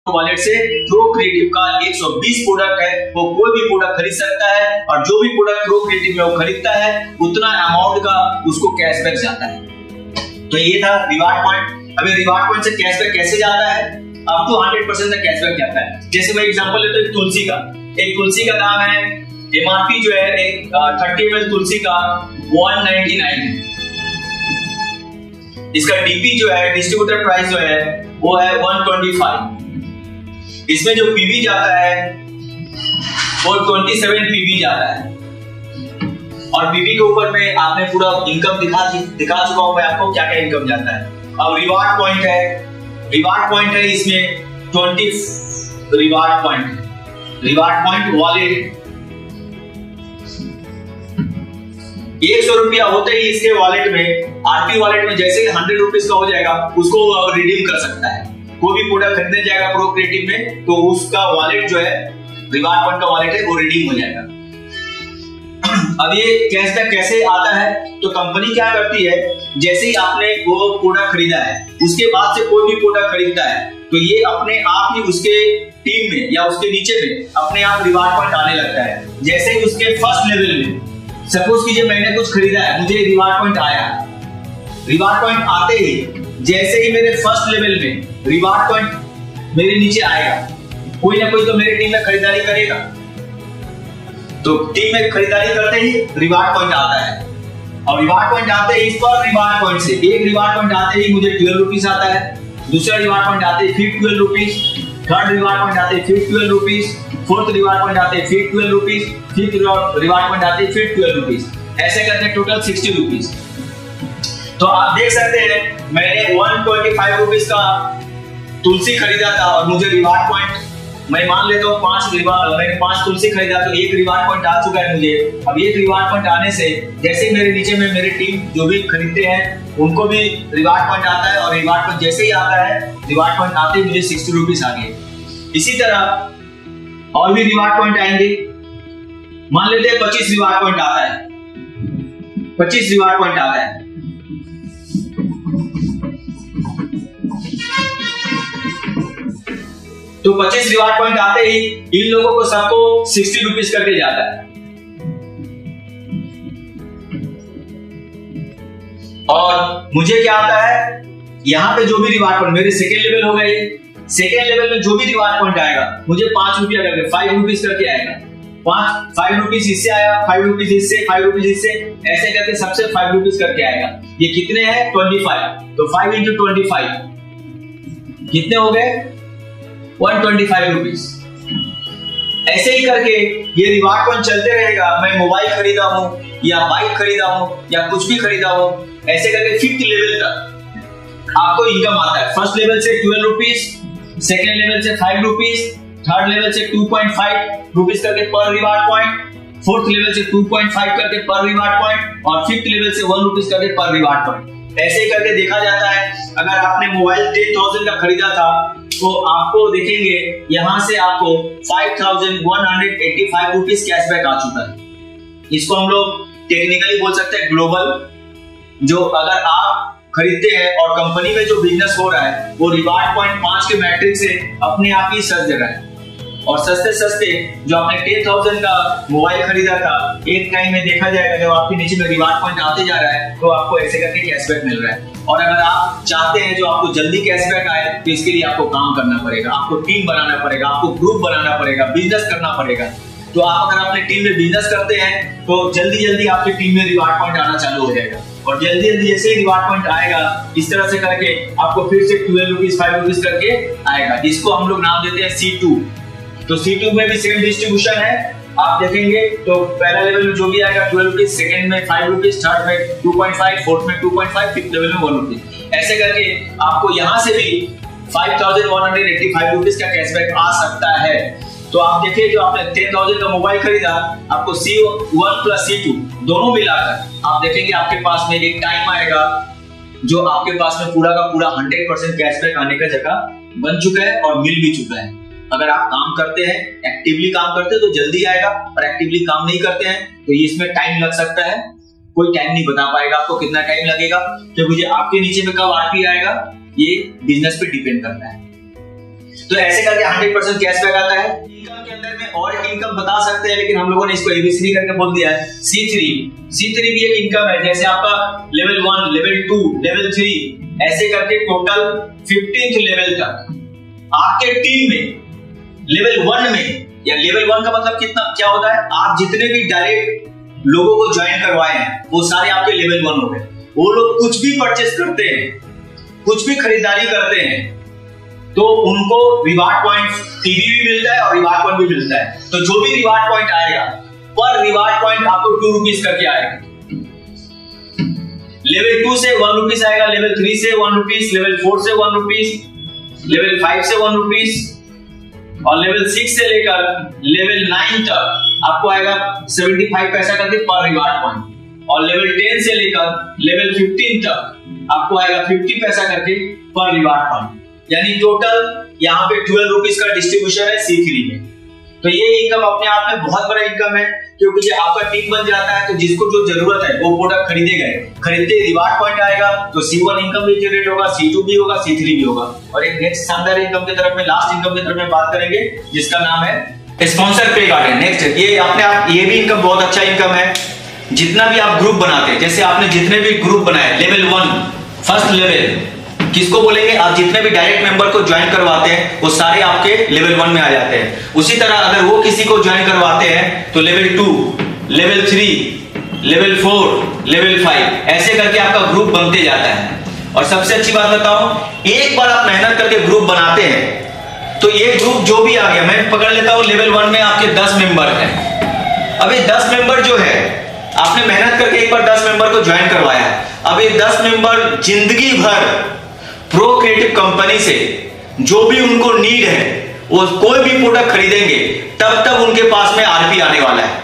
Wallet से प्रोक्रिएटिव का 120 product है, वो कोई भी प्रोडक्ट खरीद सकता है और जो भी प्रोडक्ट प्रोक्रिएटिव में वो खरीदता है उतना अमाउंट का उसको कैशबैक जाता है। तो ये था रिवार्ड पॉइंट। अभी रिवार्ड पॉइंट से कैशबैक कैसे जाता है? अब तो 100% का कैशबैक जाता है। जैसे मैं एग्जांपल लेता हूं एक तुलसी का दाम है, एमआरपी जो है एक 30 ml तुलसी का 199 है। इसका डीपी जो है डिस्ट्रीब्यूटर प्राइस जो है वो है 125। इसमें जो पीवी जाता है वो 27 पीवी जाता है और पीवी के ऊपर में आपने पूरा इनकम दिखा चुका हूं मैं आपको क्या क्या इनकम जाता है। अब रिवार्ड पॉइंट है इसमें 20 रिवार्ड पॉइंट वॉलेट 100 रुपया होते ही इसके वॉलेट में आरपी वॉलेट में जैसे ही 100 रुपीज का हो जाएगा उसको रिडीम कर सकता है। कोई भी प्रोडक्ट खरीदने जाएगा प्रोक्रिएटिव में तो उसका वॉलेट जो है रिवार्ड पॉइंट का वॉलेट है वो रिडीम हो जाएगा। अब ये कैशबैक कैसे आता है? तो कंपनी क्या करती है, जैसे ही आपने वो प्रोडक्ट खरीदा है उसके बाद से कोई भी प्रोडक्ट खरीदता है तो ये अपने आप ही उसके टीम में या उसके नीचे में अपने आप रिवार्ड पॉइंट आने लगता है। जैसे ही उसके फर्स्ट लेवल में सपोज कीजिए मैंने कुछ खरीदा है, मुझे रिवार्ड पॉइंट आया, रिवार्ड पॉइंट आते ही जैसे ही मेरे फर्स्ट लेवल में रिवार्ड पॉइंट मेरे नीचे आएगा, कोई ना कोई तो मेरे टीम में खरीदारी करेगा, तो टीम में खरीदारी करते ही रिवार्ड पॉइंट आता है और रिवार्ड पॉइंट आते ही इस पर रिवार्ड पॉइंट से एक रिवार्ड पॉइंट आते ही मुझे 12 रुपीज आता है, दूसरा रिवार्ड पॉइंट आते ही फिर 12 रुपीज, थर्ड रिवार्ड पॉइंट आते ही फिर 12 रुपीज, फोर्थ रिवार्ड पॉइंट आते ही फिर 12 रुपीज, फिफ्थ रिवार्ड पॉइंट आते ही फिर 12 रुपीज, ऐसे करके टोटल 60 रुपीज। तो आप देख सकते हैं मैंने 125 रुपीज का तुलसी खरीदा था और मुझे रिवार्ड पॉइंट, मैं मान लेता हूँ मैंने 5 तुलसी खरीदा तो एक रिवार्ड पॉइंट आ चुका है मुझे। अब एक रिवार्ड पॉइंट आने से जैसे मेरे नीचे में मेरी टीम जो भी खरीदते हैं उनको भी रिवार्ड पॉइंट आता है और रिवार्ड पॉइंट जैसे ही आता है रिवार्ड पॉइंट आते ही मुझे 60 रुपीज आ गए। इसी तरह और भी रिवार्ड पॉइंट आएंगे, मान लेते हैं 25 रिवार्ड पॉइंट आता है, 25 रिवार्ड पॉइंट आता है तो 25 रिवार्ड पॉइंट आते ही इन लोगों को सबको 60 रुपीज करके जाता है और मुझे क्या आता है यहाँ पे जो भी रिवार्ड पॉइंट मेरे सेकेंड लेवल हो गए, सेकेंड लेवल में जो भी रिवार्ड पॉइंट आएगा मुझे 5 रुपया करके 5 रुपीज करके आएगा। 5 रुपीज इससे आया, 5 रुपीज इससे, 5 रुपीज इससे, ऐसे करके सबसे 5 रुपीज करके आएगा। ये कितने हैं? 25। तो 5 into 25 कितने हो गए? 125 रुपीज। ऐसे ही करके ये रिवार्ड पॉइंट चलते रहेगा। मैं मोबाइल खरीदा हूं या बाइक खरीदा हूं या कुछ भी खरीदा हूं, ऐसे करके 5th लेवल तक आपको इनकम आता है। फर्स्ट लेवल से 12 रुपीज, सेकेंड लेवल से 5 रुपीज, थर्ड लेवल से 2.5 रुपीज करके पर रिवार्ड पॉइंट, फोर्थ लेवल से 2.5 करके पर रिवार्ड पॉइंट और 5th लेवल से 1 रुपीज करके पर रिवार्ड पॉइंट। ऐसे ही करके देखा जाता है। अगर आपने मोबाइल 10,000 का खरीदा था तो आपको देखेंगे यहाँ से आपको 5,185 रुपीज कैशबैक आ चुका है। इसको हम लोग टेक्निकली बोल सकते हैं ग्लोबल। जो अगर आप खरीदते हैं और कंपनी में जो बिजनेस हो रहा है वो रिवार्ड पॉइंट 5 के मैट्रिक से अपने आप ही सज रहा है और सस्ते सस्ते जो आपने 10,000 का मोबाइल खरीदा था, एक टाइम में देखा जाएगा जब आपके नीचे में रिवार्ड पॉइंट आते जा रहा है तो आपको ऐसे करके कैशबैक मिल रहा है। और अगर आप चाहते हैं जो आपको जल्दी कैशबैक आए तो इसके लिए आपको काम करना पड़ेगा, आपको टीम बनाना पड़ेगा, आपको ग्रुप बनाना पड़ेगा, बिजनेस करना पड़ेगा। तो आप अगर अपने टीम में बिजनेस करते हैं तो जल्दी जल्दी आपकी टीम में रिवार्ड पॉइंट आना चालू हो जाएगा और जल्दी जल्दी जैसे ही रिवार्ड पॉइंट आएगा इस तरह से करके आपको फिर से 12 रुपीज 5 रुपीज करके आएगा, जिसको हम लोग नाम देते हैं C2। तो C2 में भी सेम डिस्ट्रीब्यूशन है। आप देखेंगे तो पहला लेवल में जो भी आएगा 12 रुपीज, सेकंड में 5 रुपीज, थर्ड में 2.5, फोर्थ में 2.5, फिफ्थ लेवल में 1 रुपीज। ऐसे करके आपको यहाँ से भी 5,185 रुपीज का कैशबैक आ सकता है। तो आप देखिए जो आपने 10,000 का मोबाइल खरीदा, आपको C1 प्लस C2 दोनों मिलाकर आप देखेंगे आपके पास में एक टाइम आएगा जो आपके पास में पूरा का पूरा 100% कैशबैक आने का जगह बन चुका है और मिल भी चुका है। अगर आप काम करते हैं, एक्टिवली काम करते हैं तो जल्दी आएगा और एक्टिवली काम नहीं करते हैं तो ये इसमें टाइम लग सकता है। कोई टाइम नहीं बता पाएगा आपको कितना टाइम लगेगा, क्योंकि आपके नीचे में कब आरपी आएगा ये बिजनेस पे डिपेंड करता है। तो ऐसे करके 100% कैशबैक आता है। इनकम के अंदर में और एक इनकम बता सकते हैं, लेकिन हम लोगों ने इसको एबीसी करके बोल दिया है। C3 भी एक इनकम है, जैसे आपका लेवल 1, लेवल 2, लेवल 3 ऐसे करके टोटल 15th लेवल तक आपके टीम में लेवल 1 में, या लेवल 1 का मतलब कितना क्या होता है, आप जितने भी डायरेक्ट लोगों को ज्वाइन करवाए हैं वो सारे आपके लेवल 1 हो गए। वो लोग कुछ भी परचेस करते हैं, कुछ भी खरीदारी करते हैं, तो उनको रिवार्ड पॉइंट टीवी भी मिलता है और रिवार्ड पॉइंट भी मिलता है। तो जो भी रिवार्ड पॉइंट आएगा पर रिवार्ड पॉइंट आपको 2 रुपीज करके आएगा। लेवल 2 से 1 रुपीज आएगा, लेवल 3 से 1 रुपीज, लेवल 4 से 1 रुपीज, लेवल 5 से 1 रुपीज और लेवल 6 से लेकर लेवल 9 तक आपको आएगा 75 पैसा करके पर रिवार्ड पॉइंट, और लेवल 10 से लेकर लेवल 15 तक आपको आएगा 50 पैसा करके पर रिवार्ड पॉइंट। यानी टोटल यहाँ पे 12 रुपीज का डिस्ट्रीब्यूशन है C3 में। तो ये इनकम अपने आप में बहुत बड़ा इनकम है, क्योंकि जब आपका टीम बन जाता है तो जिसको जो जरूरत है वो प्रोडक्ट खरीदेगा, खरीदते रिवार्ड पॉइंट आएगा तो C1 इनकम भी जनरेट होगा, C2 भी होगा, C3 भी होगा। और एक नेक्स्ट शानदार इनकम की तरफ में, लास्ट इनकम की तरफ में बात करेंगे, जिसका नाम है स्पॉन्सर पे गार्डन। नेक्स्ट ये अपने आप ये भी इनकम बहुत अच्छा इनकम है। जितना भी आप ग्रुप बनाते हैं, जैसे आपने जितने भी ग्रुप बनाए लेवल 1 फर्स्ट लेवल, किसको बोलेंगे, आप जितने भी डायरेक्ट मेंबर को ज्वाइन करवाते हैं वो सारे आपके लेवल 1 में आ जाते हैं। उसी तरह अगर वो किसी को ज्वाइन करवाते हैं तो लेवल 2, लेवल 3, लेवल 4, लेवल 5 ऐसे करके आपका ग्रुप बनते जाता है। और सबसे अच्छी बात बताऊं, एक बार आप मेहनत करके ग्रुप बनाते हैं तो ये ग्रुप जो भी आ गया, मैं पकड़ लेता हूं लेवल 1 में आपके 10 मेंबर हैं। अब ये 10 मेंबर जो है, आपने मेहनत करके एक बार 10 मेंबर को ज्वाइन करवाया, अब ये 10 मेंबर जिंदगी भर प्रो क्रिएटिव कंपनी से जो भी उनको नीड है, वो कोई भी प्रोडक्ट खरीदेंगे तब तक उनके पास में आरपी आने वाला है।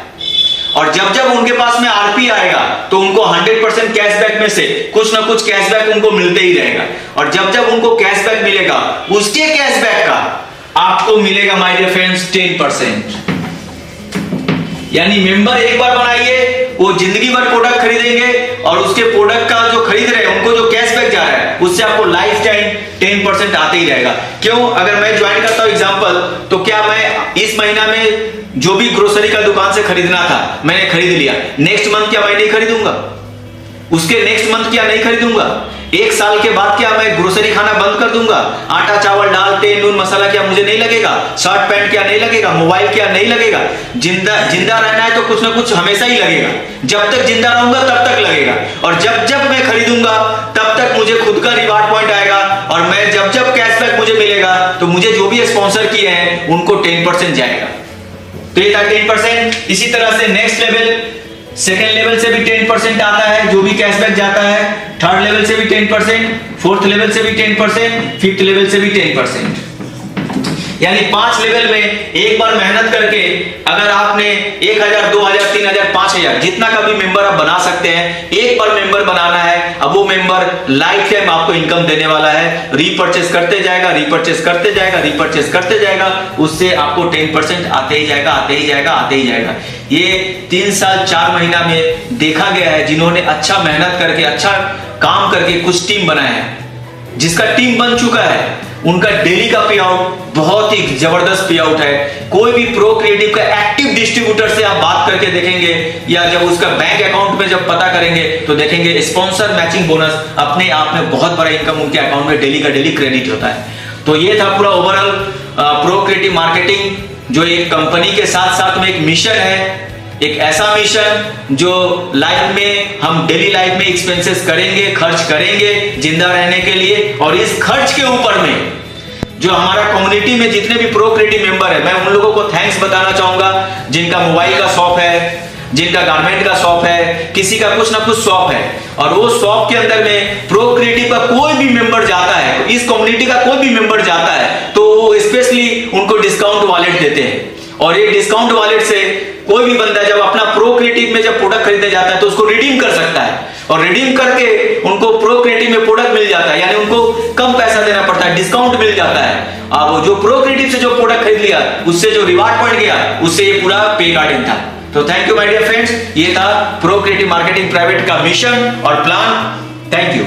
और जब जब उनके पास में आरपी आएगा तो उनको 100% कैशबैक में से कुछ ना कुछ कैशबैक उनको मिलते ही रहेगा। और जब जब उनको कैशबैक मिलेगा, उसके कैशबैक का आपको मिलेगा माय डियर फ्रेंड्स 10%। यानी मेंबर एक बार बनाइए, वो जिंदगी भर प्रोडक्ट खरीदेंगे और उसके प्रोडक्ट का जो खरीद रहे हैं उनको जो कैशबैक जा रहा है उससे आपको लाइफ टाइम 10% आते ही रहेगा। क्यों? अगर मैं ज्वाइन करता हूं एग्जांपल, तो क्या मैं इस महीना में जो भी ग्रोसरी का दुकान से खरीदना था मैंने खरीद लिया, नेक्स्ट मंथ क्या मैं नहीं खरीदूंगा? उसके नेक्स्ट मंथ क्या नहीं खरीदूंगा? एक साल के बाद क्या मैं ग्रोसरी खाना बंद कर दूंगा? आटा चावल दाल तेल नून मसाला क्या मुझे नहीं लगेगा? शर्ट पैंट क्या नहीं लगेगा? मोबाइल क्या नहीं लगेगा? जिंदा रहना है तो कुछ ना कुछ हमेशा ही लगेगा। जब तक जिंदा रहूंगा तब तक लगेगा। और जब जब मैं खरीदूंगा तब तक मुझे खुद का रिवार्ड पॉइंट आएगा। और मैं जब जब कैशबैक मुझे मिलेगा तो मुझे जो भी स्पॉन्सर किए हैं उनको 10% जाएगा। तो ये था 10%। इसी तरह से नेक्स्ट लेवल, सेकेंड लेवल से भी 10% आता है जो भी कैशबैक जाता है, थर्ड लेवल से भी 10%, फोर्थ लेवल से भी 10%, फिफ्थ लेवल से भी 10%। यानी 5 लेवल में एक बार मेहनत करके अगर आपने 1000, 2000, 3000, 5000 जितना का भी मेंबर आप बना सकते हैं, एक बार मेंबर बनाना है। अब वो मेंबर लाइफ टाइम आपको इनकम देने वाला है, रीपर्चेस करते जाएगा, रीपर्चेस करते जाएगा, रीपर्चेस करते जाएगा, उससे आपको 10% आते ही जाएगा, आते ही जाएगा, आते ही जाएगा। ये 3 साल 4 महीना में देखा गया है, जिन्होंने अच्छा मेहनत करके अच्छा काम करके कुछ टीम बनाया है, जिसका टीम बन चुका है, उनका डेली का पे आउट बहुत ही जबरदस्त पे आउट है। कोई भी प्रो क्रिएटिव का एक्टिव डिस्ट्रीब्यूटर से आप बात करके देखेंगे या जब उसका बैंक अकाउंट में जब पता करेंगे तो देखेंगे स्पॉन्सर मैचिंग बोनस अपने आप में बहुत बड़ा इनकम उनके अकाउंट में डेली का डेली क्रेडिट होता है। तो ये था पूरा ओवरऑल प्रो क्रिएटिव मार्केटिंग, जो एक कंपनी के साथ साथ में एक मिशन है, एक ऐसा मिशन जो लाइफ में हम डेली लाइफ में एक्सपेंसेस करेंगे, खर्च करेंगे जिंदा रहने के लिए। और इस खर्च के ऊपर में जो हमारा कम्युनिटी में जितने भी प्रो क्रिएटिव मेंबर है, मैं उन लोगों को थैंक्स बताना चाहूंगा, जिनका मोबाइल का शॉप है, जिनका गारमेंट का शॉप है, किसी का कुछ ना कुछ शॉप है, और वो शॉप के अंदर में प्रो क्रिएटिव का कोई भी मेंबर जाता है, इस कम्युनिटी का कोई भी मेंबर जाता है तो वो स्पेशली उनको डिस्काउंट वॉलेट देते हैं। और ये डिस्काउंट वॉलेट से कोई भी बंदा जब अपना प्रो क्रिएटिव में जब प्रोडक्ट खरीदने जाता है तो उसको रिडीम कर सकता है, और रिडीम करके उनको प्रो क्रिएटिव में प्रोडक्ट मिल जाता है, यानी उनको कम पैसा देना पड़ता है, डिस्काउंट मिल जाता है। अब जो प्रो क्रिएटिव से जो प्रोडक्ट खरीद लिया उससे जो रिवार्ड पॉइंट गया उससे ये पूरा पे गार्डन था। तो thank you my dear friends, ये था प्रो क्रिएटिव मार्केटिंग प्राइवेट का मिशन और प्लान। Thank you.